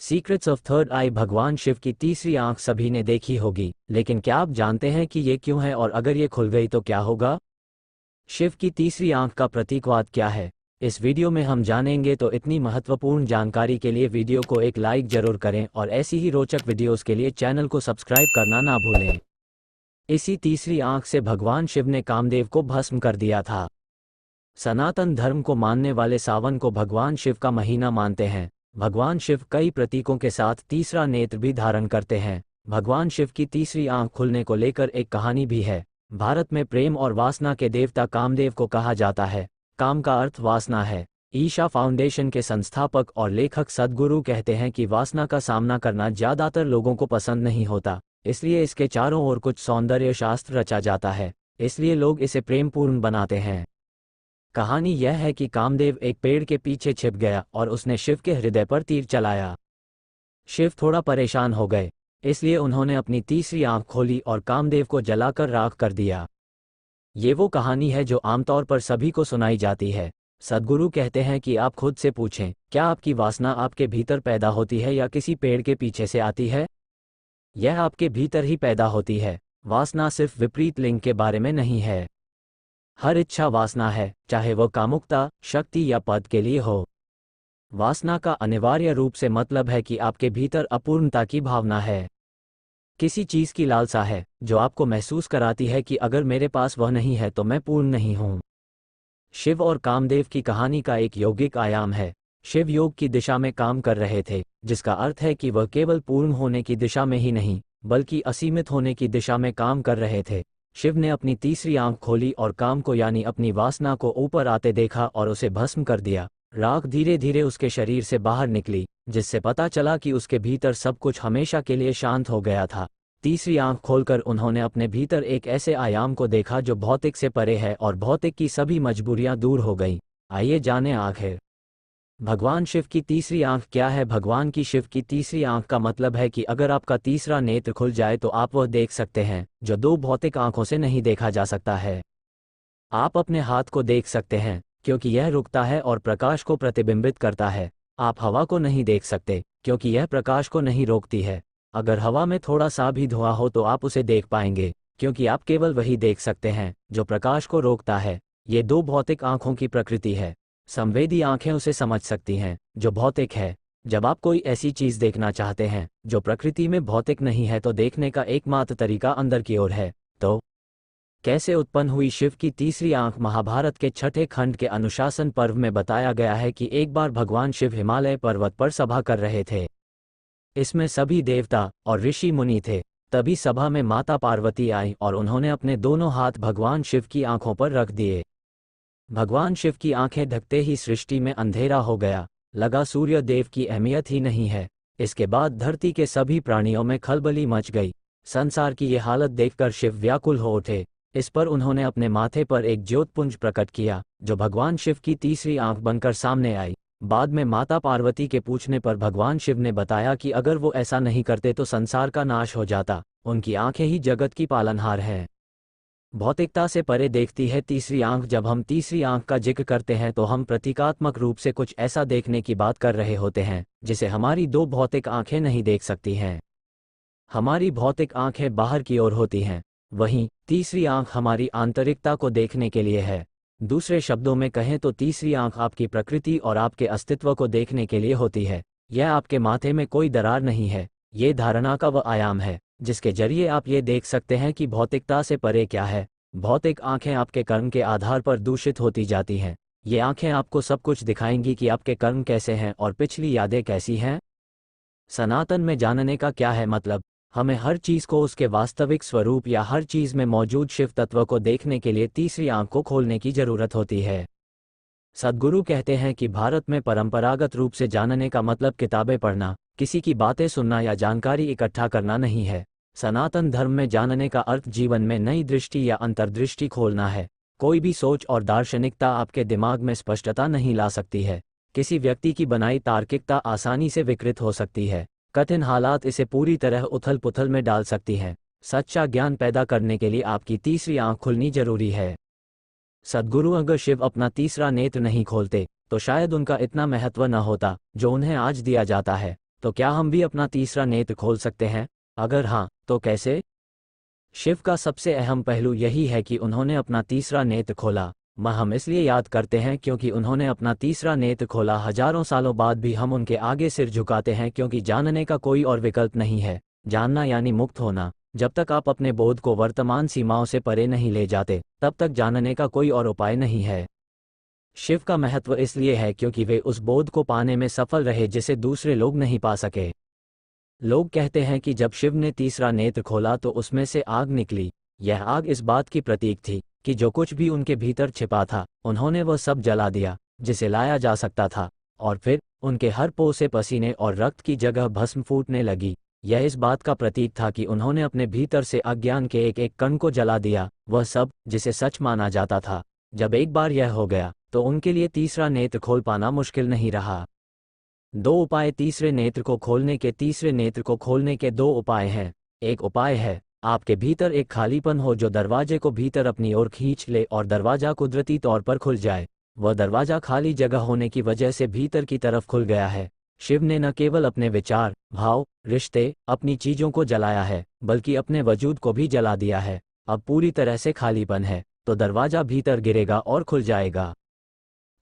Secrets of third आई। भगवान शिव की तीसरी आंख सभी ने देखी होगी, लेकिन क्या आप जानते हैं कि ये क्यों है और अगर ये खुल गई तो क्या होगा? शिव की तीसरी आंख का प्रतीकवाद क्या है, इस वीडियो में हम जानेंगे। तो इतनी महत्वपूर्ण जानकारी के लिए वीडियो को एक लाइक जरूर करें और ऐसी ही रोचक वीडियोस के लिए चैनल को सब्सक्राइब करना ना भूलें। इसी तीसरी आंख से भगवान शिव ने कामदेव को भस्म कर दिया था। सनातन धर्म को मानने वाले सावन को भगवान शिव का महीना मानते हैं। भगवान शिव कई प्रतीकों के साथ तीसरा नेत्र भी धारण करते हैं। भगवान शिव की तीसरी आंख खुलने को लेकर एक कहानी भी है। भारत में प्रेम और वासना के देवता कामदेव को कहा जाता है। काम का अर्थ वासना है। ईशा फाउंडेशन के संस्थापक और लेखक सद्गुरु कहते हैं कि वासना का सामना करना ज्यादातर लोगों को पसंद नहीं होता, इसलिए इसके चारों ओर कुछ सौंदर्य शास्त्र रचा जाता है, इसलिए लोग इसे प्रेमपूर्ण बनाते हैं। कहानी यह है कि कामदेव एक पेड़ के पीछे छिप गया और उसने शिव के हृदय पर तीर चलाया। शिव थोड़ा परेशान हो गए, इसलिए उन्होंने अपनी तीसरी आंख खोली और कामदेव को जलाकर राख कर दिया। ये वो कहानी है जो आमतौर पर सभी को सुनाई जाती है। सद्गुरु कहते हैं कि आप खुद से पूछें, क्या आपकी वासना आपके भीतर पैदा होती है या किसी पेड़ के पीछे से आती है? यह आपके भीतर ही पैदा होती है। वासना सिर्फ विपरीत लिंग के बारे में नहीं है। हर इच्छा वासना है, चाहे वह कामुकता, शक्ति या पद के लिए हो। वासना का अनिवार्य रूप से मतलब है कि आपके भीतर अपूर्णता की भावना है। किसी चीज की लालसा है जो आपको महसूस कराती है कि अगर मेरे पास वह नहीं है तो मैं पूर्ण नहीं हूं। शिव और कामदेव की कहानी का एक यौगिक आयाम है। शिव योग की दिशा में काम कर रहे थे, जिसका अर्थ है कि वह केवल पूर्ण होने की दिशा में ही नहीं बल्कि असीमित होने की दिशा में काम कर रहे थे। शिव ने अपनी तीसरी आंख खोली और काम को यानी अपनी वासना को ऊपर आते देखा और उसे भस्म कर दिया। राख धीरे धीरे उसके शरीर से बाहर निकली, जिससे पता चला कि उसके भीतर सब कुछ हमेशा के लिए शांत हो गया था। तीसरी आंख खोलकर उन्होंने अपने भीतर एक ऐसे आयाम को देखा जो भौतिक से परे है और भौतिक की सभी मजबूरियां दूर हो गईं। आइए जानें आखिर भगवान शिव की तीसरी आंख क्या है। भगवान की शिव की तीसरी आंख का मतलब है कि अगर आपका तीसरा नेत्र खुल जाए तो आप वह देख सकते हैं जो दो भौतिक आंखों से नहीं देखा जा सकता है। आप अपने हाथ को देख सकते हैं क्योंकि यह रुकता है और प्रकाश को प्रतिबिंबित करता है। आप हवा को नहीं देख सकते क्योंकि यह प्रकाश को नहीं रोकती है। अगर हवा में थोड़ा सा भी धुआं हो तो आप उसे देख पाएंगे, क्योंकि आप केवल वही देख सकते हैं जो प्रकाश को रोकता है। ये दो भौतिक आंखों की प्रकृति है। संवेदी आंखें उसे समझ सकती हैं जो भौतिक है। जब आप कोई ऐसी चीज देखना चाहते हैं जो प्रकृति में भौतिक नहीं है तो देखने का एकमात्र तरीका अंदर की ओर है। तो कैसे उत्पन्न हुई शिव की तीसरी आंख? महाभारत के छठे खंड के अनुशासन पर्व में बताया गया है कि एक बार भगवान शिव हिमालय पर्वत पर सभा कर रहे थे। इसमें सभी देवता और ऋषि मुनि थे। तभी सभा में माता पार्वती आई और उन्होंने अपने दोनों हाथ भगवान शिव की आंखों पर रख दिए। भगवान शिव की आंखें ढकते ही सृष्टि में अंधेरा हो गया। लगा सूर्य देव की अहमियत ही नहीं है। इसके बाद धरती के सभी प्राणियों में खलबली मच गई। संसार की ये हालत देखकर शिव व्याकुल हो उठे। इस पर उन्होंने अपने माथे पर एक ज्योतपुंज प्रकट किया जो भगवान शिव की तीसरी आंख बनकर सामने आई। बाद में माता पार्वती के पूछने पर भगवान शिव ने बताया कि अगर वो ऐसा नहीं करते तो संसार का नाश हो जाता। उनकी आंखें ही जगत की पालनहार हैं। भौतिकता से परे देखती है तीसरी आंख। जब हम तीसरी आंख का जिक्र करते हैं तो हम प्रतीकात्मक रूप से कुछ ऐसा देखने की बात कर रहे होते हैं जिसे हमारी दो भौतिक आंखें नहीं देख सकती हैं। हमारी भौतिक आंखें बाहर की ओर होती हैं, वहीं तीसरी आंख हमारी आंतरिकता को देखने के लिए है। दूसरे शब्दों में कहें तो तीसरी आंख आपकी प्रकृति और आपके अस्तित्व को देखने के लिए होती है। यह आपके माथे में कोई दरार नहीं है। ये धारणा का वह आयाम है जिसके जरिए आप ये देख सकते हैं कि भौतिकता से परे क्या है। भौतिक आंखें आपके कर्म के आधार पर दूषित होती जाती हैं। ये आंखें आपको सब कुछ दिखाएंगी कि आपके कर्म कैसे हैं और पिछली यादें कैसी हैं। सनातन में जानने का क्या है मतलब? हमें हर चीज को उसके वास्तविक स्वरूप या हर चीज में मौजूद शिव तत्व को देखने के लिए तीसरी आंख को खोलने की जरूरत होती है। सद्गुरु कहते हैं कि भारत में परंपरागत रूप से जानने का मतलब किताबें पढ़ना, किसी की बातें सुनना या जानकारी इकट्ठा करना नहीं है। सनातन धर्म में जानने का अर्थ जीवन में नई दृष्टि या अंतर्दृष्टि खोलना है। कोई भी सोच और दार्शनिकता आपके दिमाग में स्पष्टता नहीं ला सकती है। किसी व्यक्ति की बनाई तार्किकता आसानी से विकृत हो सकती है। कठिन हालात इसे पूरी तरह उथल पुथल में डाल सकती हैं। सच्चा ज्ञान पैदा करने के लिए आपकी तीसरी आंख खुलनी जरूरी है। सद्गुरु अगर शिव अपना तीसरा नेत्र नहीं खोलते तो शायद उनका इतना महत्व न होता जो उन्हें आज दिया जाता है। तो क्या हम भी अपना तीसरा नेत्र खोल सकते हैं? अगर हाँ, तो कैसे? शिव का सबसे अहम पहलू यही है कि उन्होंने अपना तीसरा नेत्र खोला। हम इसलिए याद करते हैं क्योंकि उन्होंने अपना तीसरा नेत्र खोला। हजारों सालों बाद भी हम उनके आगे सिर झुकाते हैं, क्योंकि जानने का कोई और विकल्प नहीं है। जानना यानी मुक्त होना। जब तक आप अपने बोध को वर्तमान सीमाओं से परे नहीं ले जाते, तब तक जानने का कोई और उपाय नहीं है। शिव का महत्व इसलिए है क्योंकि वे उस बोध को पाने में सफल रहे जिसे दूसरे लोग नहीं पा सके। लोग कहते हैं कि जब शिव ने तीसरा नेत्र खोला तो उसमें से आग निकली। यह आग इस बात की प्रतीक थी कि जो कुछ भी उनके भीतर छिपा था, उन्होंने वह सब जला दिया जिसे लाया जा सकता था। और फिर उनके हर पौ से पसीने और रक्त की जगह भस्म फूटने लगी। यह इस बात का प्रतीक था कि उन्होंने अपने भीतर से अज्ञान के एक एक कण को जला दिया, वह सब जिसे सच माना जाता था। जब एक बार यह हो गया तो उनके लिए तीसरा नेत्र खोल पाना मुश्किल नहीं रहा। दो उपाय तीसरे नेत्र को खोलने के। तीसरे नेत्र को खोलने के दो उपाय हैं। एक उपाय है, आपके भीतर एक खालीपन हो जो दरवाजे को भीतर अपनी ओर खींच ले और दरवाजा कुदरती तौर पर खुल जाए। वह दरवाजा खाली जगह होने की वजह से भीतर की तरफ खुल गया है। शिव ने न केवल अपने विचार, भाव, रिश्ते, अपनी चीजों को जलाया है, बल्कि अपने वजूद को भी जला दिया है। अब पूरी तरह से खालीपन है, तो दरवाजा भीतर गिरेगा और खुल जाएगा।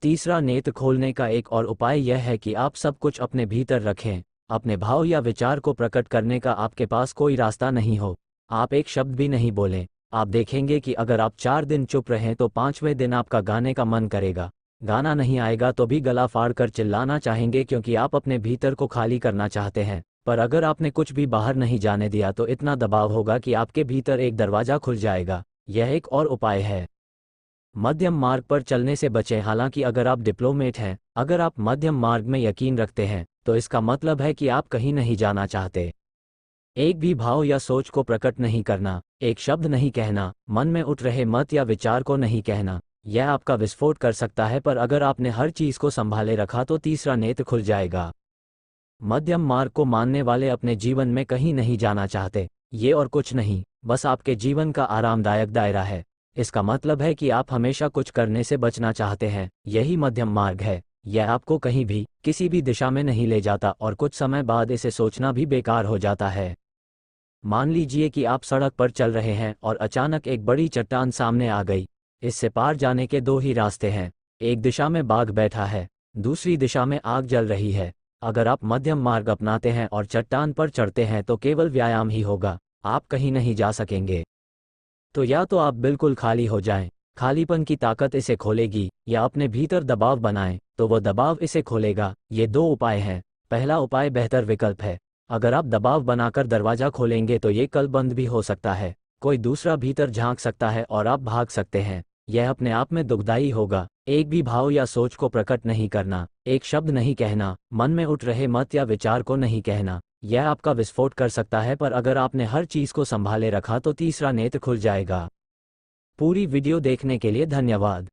तीसरा नेत्र खोलने का एक और उपाय यह है कि आप सब कुछ अपने भीतर रखें। अपने भाव या विचार को प्रकट करने का आपके पास कोई रास्ता नहीं हो। आप एक शब्द भी नहीं बोलें। आप देखेंगे कि अगर आप 4 दिन चुप रहें तो 5वें दिन आपका गाने का मन करेगा। गाना नहीं आएगा तो भी गला फाड़ कर चिल्लाना चाहेंगे, क्योंकि आप अपने भीतर को खाली करना चाहते हैं। पर अगर आपने कुछ भी बाहर नहीं जाने दिया तो इतना दबाव होगा कि आपके भीतर एक दरवाजा खुल जाएगा। यह एक और उपाय है। मध्यम मार्ग पर चलने से बचें। हालांकि अगर आप डिप्लोमेट हैं, अगर आप मध्यम मार्ग में यकीन रखते हैं, तो इसका मतलब है कि आप कहीं नहीं जाना चाहते। एक भी भाव या सोच को प्रकट नहीं करना, एक शब्द नहीं कहना, मन में उठ रहे मत या विचार को नहीं कहना। यह आपका विस्फोट कर सकता है, पर अगर आपने हर चीज को संभाले रखा तो तीसरा नेत्र खुल जाएगा। मध्यम मार्ग को मानने वाले अपने जीवन में कहीं नहीं जाना चाहते। ये और कुछ नहीं, बस आपके जीवन का आरामदायक दायरा है। इसका मतलब है कि आप हमेशा कुछ करने से बचना चाहते हैं। यही मध्यम मार्ग है। यह आपको कहीं भी, किसी भी दिशा में नहीं ले जाता, और कुछ समय बाद इसे सोचना भी बेकार हो जाता है। मान लीजिए कि आप सड़क पर चल रहे हैं और अचानक एक बड़ी चट्टान सामने आ गई। इससे पार जाने के दो ही रास्ते हैं। एक दिशा में बाघ बैठा है, दूसरी दिशा में आग जल रही है। अगर आप मध्यम मार्ग अपनाते हैं और चट्टान पर चढ़ते हैं तो केवल व्यायाम ही होगा, आप कहीं नहीं जा सकेंगे। तो या तो आप बिल्कुल खाली हो जाएं, खालीपन की ताकत इसे खोलेगी, या अपने भीतर दबाव बनाएं, तो वह दबाव इसे खोलेगा। ये दो उपाय हैं। पहला उपाय बेहतर विकल्प है। अगर आप दबाव बनाकर दरवाजा खोलेंगे तो ये कल बंद भी हो सकता है। कोई दूसरा भीतर झांक सकता है और आप भाग सकते हैं। यह अपने आप में दुखदाई होगा। एक भी भाव या सोच को प्रकट नहीं करना, एक शब्द नहीं कहना, मन में उठ रहे मत या विचार को नहीं कहना। यह आपका विस्फोट कर सकता है, पर अगर आपने हर चीज को संभाले रखा तो तीसरा नेत्र खुल जाएगा। पूरी वीडियो देखने के लिए धन्यवाद।